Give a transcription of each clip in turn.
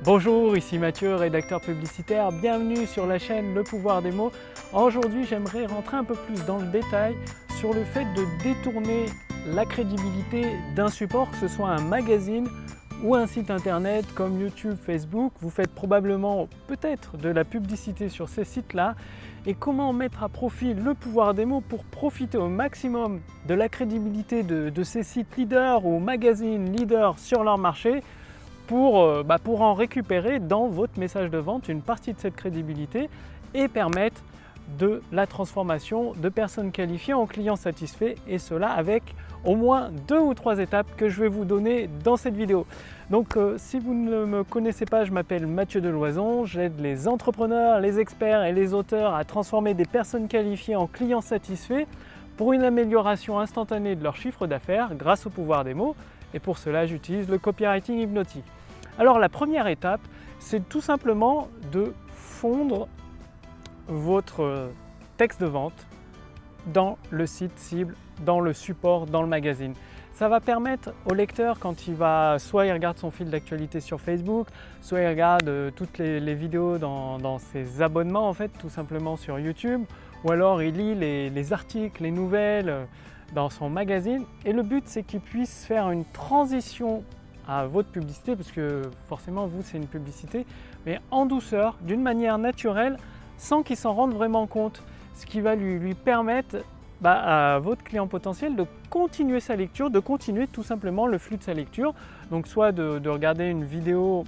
Bonjour, ici Mathieu, rédacteur publicitaire. Bienvenue sur la chaîne Le Pouvoir des Mots. Aujourd'hui, j'aimerais rentrer un peu plus dans le détail sur le fait de détourner la crédibilité d'un support, que ce soit un magazine ou un site internet comme YouTube, Facebook. Vous faites probablement peut-être de la publicité sur ces sites-là. Et comment mettre à profit le pouvoir des mots pour profiter au maximum de la crédibilité de ces sites leaders ou magazines leaders sur leur marché pour en récupérer dans votre message de vente une partie de cette crédibilité et permettre de la transformation de personnes qualifiées en clients satisfaits, et cela avec au moins 2 ou 3 étapes que je vais vous donner dans cette vidéo. Donc si vous ne me connaissez pas, je m'appelle Mathieu Deloison, j'aide les entrepreneurs, les experts et les auteurs à transformer des personnes qualifiées en clients satisfaits pour une amélioration instantanée de leur chiffre d'affaires grâce au pouvoir des mots, et pour cela j'utilise le copywriting hypnotique. Alors la première étape, c'est tout simplement de fondre votre texte de vente dans le site cible, dans le support, dans le magazine. Ça va permettre au lecteur, quand il regarde son fil d'actualité sur Facebook, soit il regarde toutes les vidéos dans ses abonnements en fait, tout simplement sur YouTube, ou alors il lit les articles, les nouvelles dans son magazine. Et le but, c'est qu'il puisse faire une transition à votre publicité, parce que forcément vous c'est une publicité, mais en douceur, d'une manière naturelle, sans qu'il s'en rende vraiment compte, ce qui va lui permettre à votre client potentiel de continuer sa lecture, de continuer tout simplement le flux de sa lecture. Donc soit de regarder une vidéo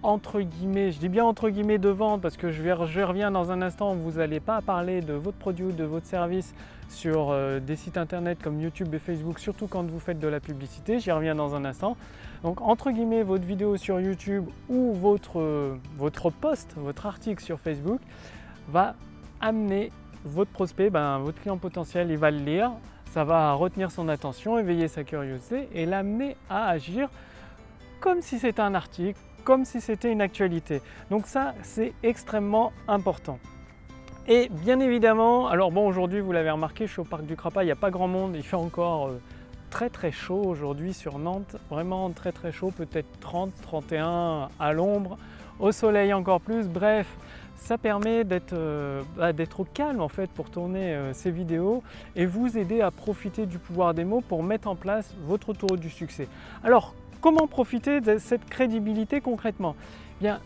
entre guillemets, je dis bien entre guillemets de vente, parce que je reviens dans un instant, vous n'allez pas parler de votre produit ou de votre service sur des sites internet comme YouTube et Facebook, surtout quand vous faites de la publicité, j'y reviens dans un instant. Donc entre guillemets, votre vidéo sur YouTube ou votre post, votre article sur Facebook va amener votre prospect, votre client potentiel, il va le lire, ça va retenir son attention, éveiller sa curiosité et l'amener à agir comme si c'était un article, comme si c'était une actualité. Donc ça, c'est extrêmement important. Et bien évidemment, alors bon, aujourd'hui vous l'avez remarqué, je suis au Parc du Crapa, il n'y a pas grand monde, il fait encore très très chaud aujourd'hui sur Nantes, vraiment très très chaud, peut-être 30, 31 à l'ombre, au soleil encore plus, bref, ça permet d'être au calme en fait pour tourner ces vidéos et vous aider à profiter du pouvoir des mots pour mettre en place votre tour du succès. Alors, comment profiter de cette crédibilité concrètement? Bien,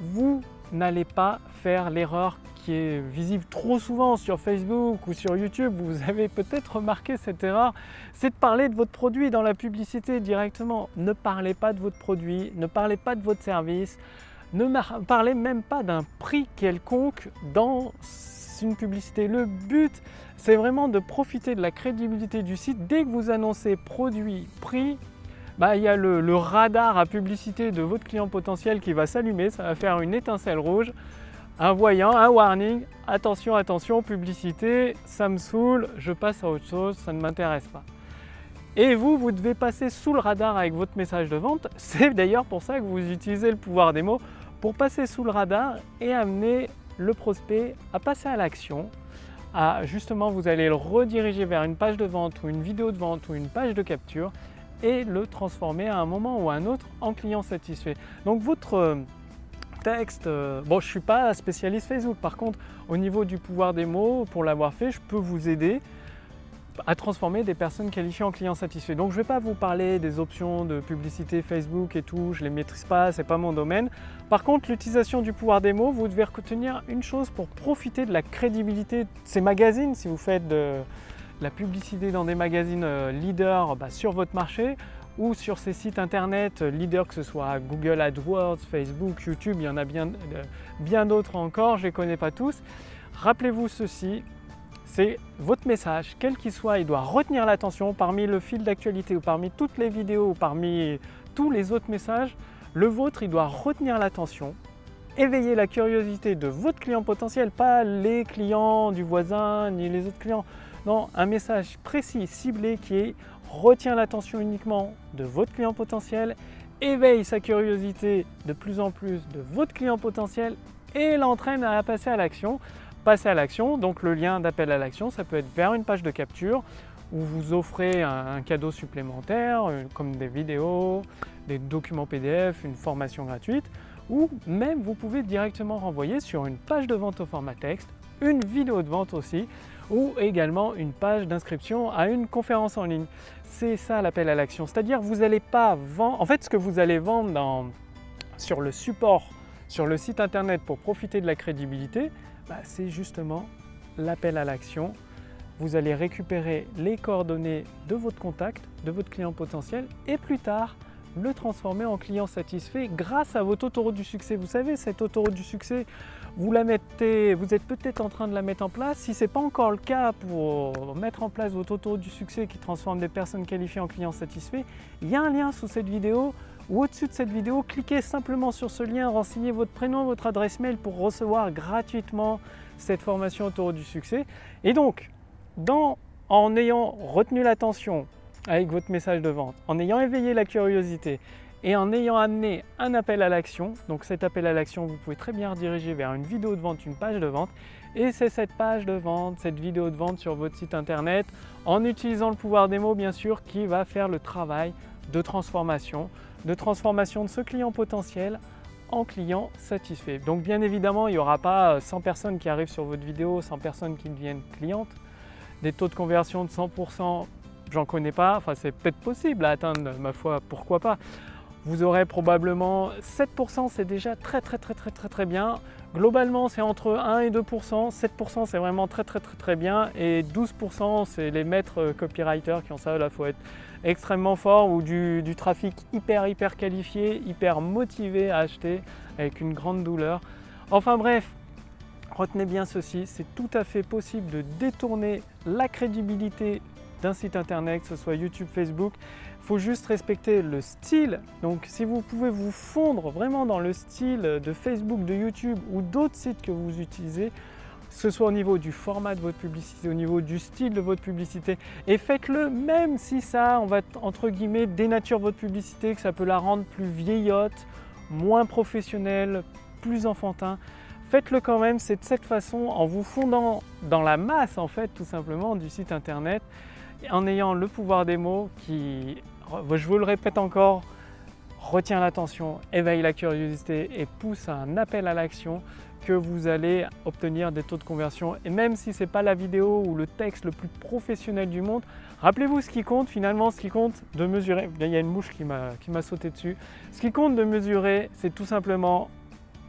vous n'allez pas faire l'erreur qui est visible trop souvent sur Facebook ou sur YouTube. Vous avez peut-être remarqué cette erreur, c'est de parler de votre produit dans la publicité directement. Ne parlez pas de votre produit, ne parlez pas de votre service, ne parlez même pas d'un prix quelconque dans une publicité. Le but, c'est vraiment de profiter de la crédibilité du site. Dès que vous annoncez produit, prix, il y a le radar à publicité de votre client potentiel qui va s'allumer, ça va faire une étincelle rouge, un voyant, un warning, attention, attention, publicité, ça me saoule, je passe à autre chose, ça ne m'intéresse pas. Et vous devez passer sous le radar avec votre message de vente. C'est d'ailleurs pour ça que vous utilisez le pouvoir des mots, pour passer sous le radar et amener le prospect à passer à l'action. Justement, vous allez le rediriger vers une page de vente ou une vidéo de vente ou une page de capture et le transformer à un moment ou à un autre en client satisfait. Donc votre texte, bon, je ne suis pas spécialiste Facebook, par contre au niveau du pouvoir des mots, pour l'avoir fait, je peux vous aider à transformer des personnes qualifiées en clients satisfaits. Donc je ne vais pas vous parler des options de publicité Facebook et tout, je ne les maîtrise pas, ce n'est pas mon domaine. Par contre, l'utilisation du pouvoir des mots, vous devez retenir une chose pour profiter de la crédibilité de ces magazines. Si vous faites de la publicité dans des magazines leaders sur votre marché ou sur ces sites internet leaders, que ce soit Google AdWords, Facebook, YouTube, il y en a bien d'autres encore, je ne les connais pas tous. Rappelez-vous ceci, c'est votre message, quel qu'il soit, il doit retenir l'attention parmi le fil d'actualité ou parmi toutes les vidéos ou parmi tous les autres messages. Le vôtre, il doit retenir l'attention, éveiller la curiosité de votre client potentiel, pas les clients du voisin ni les autres clients. Non, un message précis, ciblé qui retient l'attention uniquement de votre client potentiel, éveille sa curiosité de plus en plus de votre client potentiel et l'entraîne à passer à l'action. Passer à l'action, donc le lien d'appel à l'action, ça peut être vers une page de capture où vous offrez un cadeau supplémentaire, comme des vidéos, des documents PDF, une formation gratuite, ou même vous pouvez directement renvoyer sur une page de vente au format texte, une vidéo de vente aussi, ou également une page d'inscription à une conférence en ligne. C'est ça l'appel à l'action, c'est-à-dire vous n'allez pas vendre, en fait ce que vous allez vendre sur le support, sur le site internet pour profiter de la crédibilité, c'est justement l'appel à l'action. Vous allez récupérer les coordonnées de votre contact, de votre client potentiel et plus tard le transformer en client satisfait grâce à votre autoroute du succès. Vous savez, cette autoroute du succès, vous êtes peut-être en train de la mettre en place. Si ce n'est pas encore le cas pour mettre en place votre autoroute du succès qui transforme des personnes qualifiées en clients satisfaits, il y a un lien sous cette vidéo ou au-dessus de cette vidéo. Cliquez simplement sur ce lien, renseignez votre prénom, votre adresse mail pour recevoir gratuitement cette formation autoroute du succès. Et donc, en ayant retenu l'attention avec votre message de vente, en ayant éveillé la curiosité et en ayant amené un appel à l'action, donc cet appel à l'action, vous pouvez très bien rediriger vers une vidéo de vente, une page de vente, et c'est cette page de vente, cette vidéo de vente sur votre site internet, en utilisant le pouvoir des mots bien sûr, qui va faire le travail de transformation de ce client potentiel en client satisfait. Donc bien évidemment, il n'y aura pas 100 personnes qui arrivent sur votre vidéo, 100 personnes qui deviennent clientes. Des taux de conversion de 100%, j'en connais pas, enfin c'est peut-être possible à atteindre, ma foi, pourquoi pas. Vous aurez probablement 7%, c'est déjà très bien. Globalement, c'est entre 1 et 2%, 7% c'est vraiment très bien et 12% c'est les maîtres copywriters qui ont ça. Là, il faut être extrêmement fort ou du trafic hyper qualifié, hyper motivé à acheter avec une grande douleur. Enfin bref, retenez bien ceci, c'est tout à fait possible de détourner la crédibilité d'un site internet, que ce soit YouTube, Facebook. Il faut juste respecter le style. Donc si vous pouvez vous fondre vraiment dans le style de Facebook, de YouTube ou d'autres sites que vous utilisez, que ce soit au niveau du format de votre publicité, au niveau du style de votre publicité, et faites-le même si ça, on va entre guillemets dénature votre publicité, que ça peut la rendre plus vieillotte, moins professionnelle, plus enfantin. Faites-le quand même, c'est de cette façon, en vous fondant dans la masse en fait, tout simplement, du site internet, en ayant le pouvoir des mots qui, je vous le répète encore, retient l'attention, éveille la curiosité et pousse à un appel à l'action, que vous allez obtenir des taux de conversion. Et même si ce n'est pas la vidéo ou le texte le plus professionnel du monde, rappelez-vous ce qui compte finalement, ce qui compte de mesurer, il y a une mouche qui m'a sauté dessus, ce qui compte de mesurer, c'est tout simplement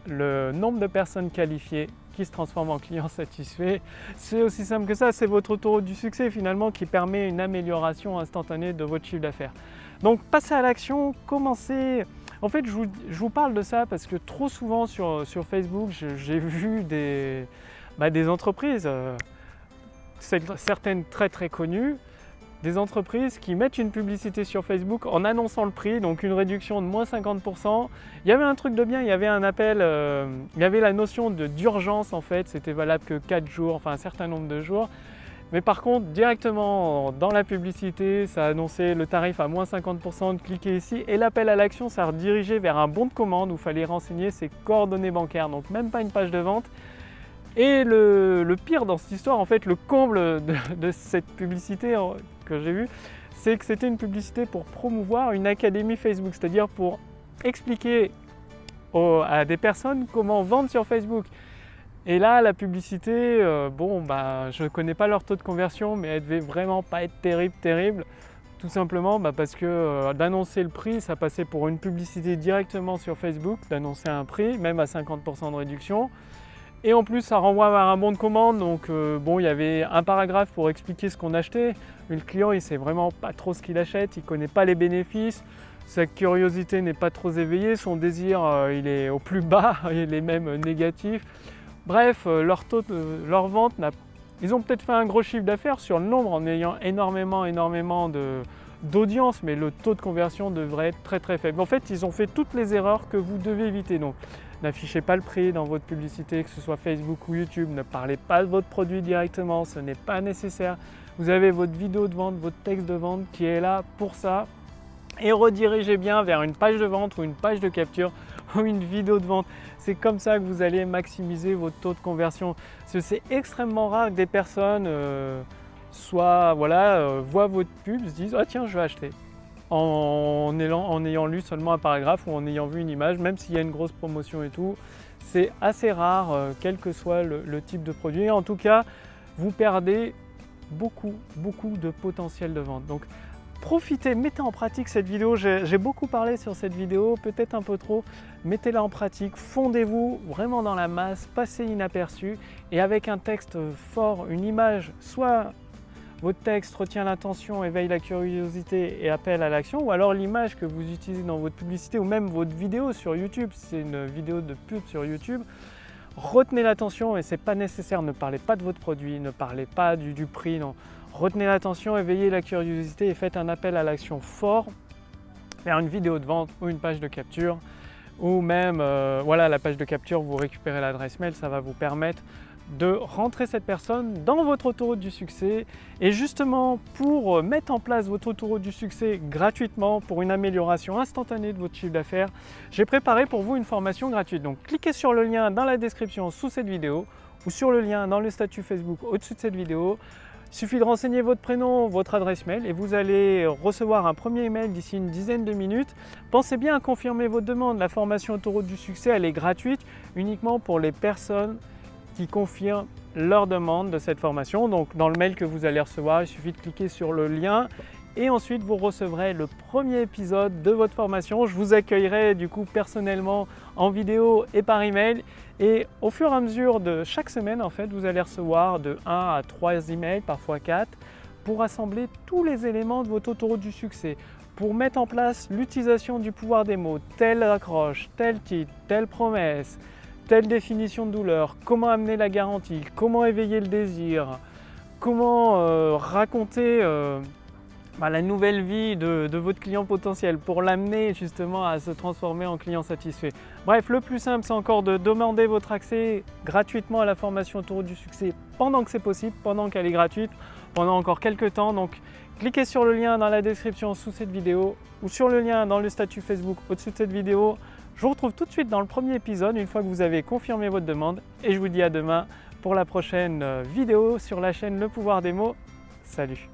le nombre de personnes qualifiées qui se transforment en clients satisfaits. C'est aussi simple que ça, c'est votre autoroute du succès finalement qui permet une amélioration instantanée de votre chiffre d'affaires. Donc passez à l'action, commencez. En fait, je vous parle de ça parce que trop souvent sur Facebook, j'ai vu des entreprises, certaines très connues, des entreprises qui mettent une publicité sur Facebook en annonçant le prix, donc une réduction de moins 50%. Il y avait un truc de bien, il y avait un appel, il y avait la notion d'urgence en fait, c'était valable que 4 jours, enfin un certain nombre de jours. Mais par contre, directement dans la publicité, ça annonçait le tarif à moins 50%, de cliquer ici, et l'appel à l'action, ça redirigeait vers un bon de commande où il fallait renseigner ses coordonnées bancaires, donc même pas une page de vente. Et le pire dans cette histoire, en fait, le comble de cette publicité que j'ai vue, c'est que c'était une publicité pour promouvoir une académie Facebook, c'est-à-dire pour expliquer à des personnes comment vendre sur Facebook. Et là, la publicité, je ne connais pas leur taux de conversion, mais elle devait vraiment pas être terrible. Tout simplement parce que d'annoncer le prix, ça passait pour une publicité directement sur Facebook, d'annoncer un prix, même à 50% de réduction. Et en plus, ça renvoie vers un bon de commande, donc il y avait un paragraphe pour expliquer ce qu'on achetait. Mais le client, il ne sait vraiment pas trop ce qu'il achète, il ne connaît pas les bénéfices, sa curiosité n'est pas trop éveillée, son désir, il est au plus bas, il est même négatif. Bref, leur vente, ils ont peut-être fait un gros chiffre d'affaires sur le nombre en ayant énormément d'audience, mais le taux de conversion devrait être très faible. En fait, ils ont fait toutes les erreurs que vous devez éviter. Donc, n'affichez pas le prix dans votre publicité, que ce soit Facebook ou YouTube. Ne parlez pas de votre produit directement, ce n'est pas nécessaire. Vous avez votre vidéo de vente, votre texte de vente qui est là pour ça. Et redirigez bien vers une page de vente ou une page de capture ou une vidéo de vente. C'est comme ça que vous allez maximiser votre taux de conversion. Parce que c'est extrêmement rare que des personnes soit voilà, voient votre pub, se disent « Ah tiens, je vais acheter » en ayant lu seulement un paragraphe ou en ayant vu une image, même s'il y a une grosse promotion et tout. C'est assez rare, quel que soit le type de produit. En tout cas, vous perdez beaucoup de potentiel de vente. Donc, profitez, mettez en pratique cette vidéo. J'ai beaucoup parlé sur cette vidéo, peut-être un peu trop. Mettez-la en pratique, fondez-vous vraiment dans la masse, passez inaperçu et avec un texte fort, une image, soit votre texte retient l'attention, éveille la curiosité et appelle à l'action, ou alors l'image que vous utilisez dans votre publicité ou même votre vidéo sur YouTube, si c'est une vidéo de pub sur YouTube, retenez l'attention et ce n'est pas nécessaire, ne parlez pas de votre produit, ne parlez pas du prix, non. Retenez l'attention, éveillez la curiosité et faites un appel à l'action fort vers une vidéo de vente ou une page de capture, ou même, voilà, la page de capture, vous récupérez l'adresse mail, ça va vous permettre de rentrer cette personne dans votre autoroute du succès. Et justement, pour mettre en place votre autoroute du succès gratuitement, pour une amélioration instantanée de votre chiffre d'affaires, j'ai préparé pour vous une formation gratuite. Donc cliquez sur le lien dans la description sous cette vidéo ou sur le lien dans le statut Facebook au-dessus de cette vidéo. Il suffit de renseigner votre prénom, votre adresse mail et vous allez recevoir un premier email d'ici une dizaine de minutes. Pensez bien à confirmer votre demande. La formation autoroute du succès, elle est gratuite uniquement pour les personnes qui confirment leur demande de cette formation. Donc dans le mail que vous allez recevoir, il suffit de cliquer sur le lien et ensuite vous recevrez le premier épisode de votre formation. Je vous accueillerai du coup personnellement en vidéo et par email. Et au fur et à mesure de chaque semaine, en fait, vous allez recevoir de 1 à 3 emails, parfois 4, pour assembler tous les éléments de votre autoroute du succès, pour mettre en place l'utilisation du pouvoir des mots, telle accroche, tel titre, telle promesse, telle définition de douleur, comment amener la garantie, comment éveiller le désir, comment raconter la nouvelle vie de votre client potentiel pour l'amener justement à se transformer en client satisfait. Bref, le plus simple, c'est encore de demander votre accès gratuitement à la formation autoroute du succès pendant que c'est possible, pendant qu'elle est gratuite, pendant encore quelques temps. Donc, cliquez sur le lien dans la description sous cette vidéo ou sur le lien dans le statut Facebook au-dessus de cette vidéo. Je vous retrouve tout de suite dans le premier épisode une fois que vous avez confirmé votre demande et je vous dis à demain pour la prochaine vidéo sur la chaîne Le Pouvoir des mots. Salut!